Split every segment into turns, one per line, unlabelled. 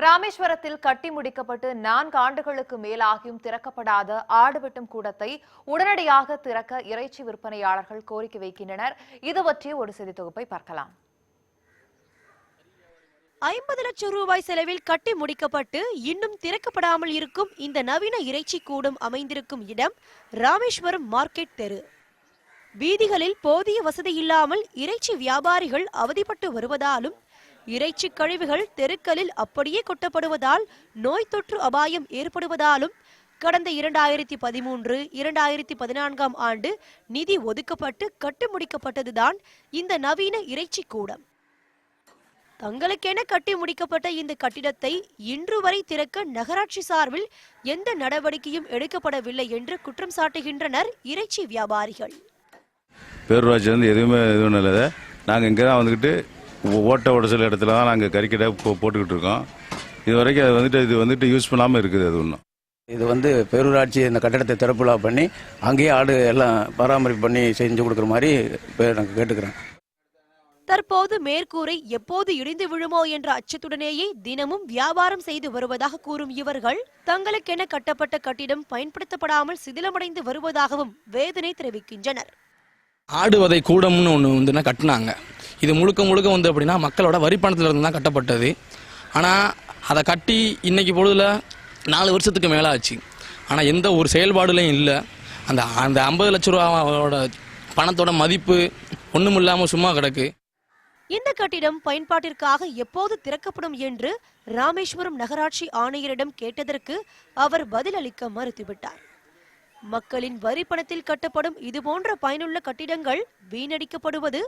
ராமேஸ்வரத்தில் கட்டி முடிக்கப்பட்டு 4 ஆண்டுகளுக்கு மேலாகியும் திறக்கப்படாத ஆடு வெட்டும் கூடத்தை உடனடியாக திறக்க இறைச்சி விற்பனையாளர்கள் கோரிக்கை வைக்கின்றனர். இது பற்றி ஒரு செய்தி தொகுப்பை பார்க்கலாம்.
50 லட்சம் ரூபாய் செலவில் கட்டி முடிக்கப்பட்டு இன்னும் திறக்கப்படாமல் இருக்கும் இந்த நவீன இறைச்சி கூடம் அமைந்திருக்கும் இடம் ராமேஸ்வரம் மார்க்கெட் தெரு. வீதிகளில் போதிய வசதி இல்லாமல் இறைச்சி வியாபாரிகள் அவதிப்பட்டு வருவதாலும் இறைச்சி கழிவுகள் தெருக்களில் அப்படியே கொட்டப்படுவதால் நோய் தொற்று அபாயம் ஏற்படுவதாலும் கடந்த 2013, 2014 ஆண்டு நிதி ஒதுக்கப்பட்டு கட்டி முடிக்கப்பட்டதுதான் இந்த நவீன இறைச்சி கூடம். தங்களுக்கென கட்டி முடிக்கப்பட்ட இந்த கட்டிடத்தை இன்று வரை திறக்க நகராட்சி சார்பில் எந்த நடவடிக்கையும் எடுக்கப்படவில்லை என்று குற்றம் சாட்டுகின்றனர் இறைச்சி வியாபாரிகள்.
பேரூராட்சி எதுவுமே இல்லை. நாங்கள் இங்கே தான் வந்துக்கிட்டு ஓட்ட உடச்சல் இடத்துல தான் நாங்கள் கறிக்கடை போட்டுக்கிட்டு இருக்கோம். இது வரைக்கும் இது யூஸ் பண்ணாமல் இருக்குது. அது ஒன்றும்
இது பேரூராட்சி இந்த கட்டடத்தை திறப்புலா பண்ணி அங்கேயே ஆடு எல்லாம் பராமரிப்பு பண்ணி செஞ்சு கொடுக்குற மாதிரி நாங்கள் கேட்டுக்கிறோம்.
தற்போது மேற்கூரை எப்போது இடிந்து விழுமோ என்ற அச்சத்துடனேயே தினமும் வியாபாரம் செய்து வருவதாக கூறும் இவர்கள் தங்களுக்கென கட்டப்பட்ட கட்டிடம் பயன்படுத்தப்படாமல் சிதிலமடைந்து வருவதாகவும் வேதனை தெரிவிக்கின்றனர்.
ஆடு வதை கூடம்னு ஒன்று கட்டினாங்க. இது முழுக்க அப்படின்னா மக்களோட வரி பணத்தில் இருந்து தான் கட்டப்பட்டது. ஆனால் அதை கட்டி இன்னைக்கு பொழுதுல 4 வருஷத்துக்கு மேலே ஆச்சு. ஆனால் எந்த ஒரு செயல்பாடுலையும் இல்லை. அந்த 50 லட்ச ரூபாவோட பணத்தோட மதிப்பு ஒன்றும் இல்லாமல் சும்மா கிடக்கு.
இந்த கட்டிடம் பயன்பாட்டிற்காக எப்போது திறக்கப்படும் என்று ராமேஸ்வரம் நகராட்சி ஆணையரிடம் கேட்டதற்கு அவர் பதிலளிக்க மறுத்துவிட்டார். மக்களின் வரி பணத்தில் கட்டப்படும் இதுபோன்ற பயனுள்ள கட்டிடங்கள் வீணடிக்கப்படுவது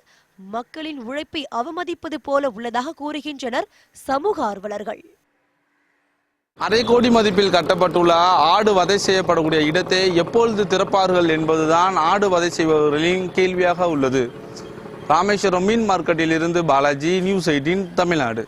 மக்களின் உழைப்பை அவமதிப்பது போல உள்ளதாக கூறுகின்றனர் சமூக ஆர்வலர்கள்.
அரை கோடி மதிப்பில் கட்டப்பட்டுள்ள ஆடு வதை செய்யப்படக்கூடிய இடத்தை எப்பொழுது திறப்பார்கள் என்பதுதான் ஆடு வதை செய்பவர்களின் கேள்வியாக உள்ளது. ராமேஸ்வரம் மீன் மார்க்கெட்டில் இருந்து பாலாஜி, நியூஸ் 18 தமிழ்நாடு.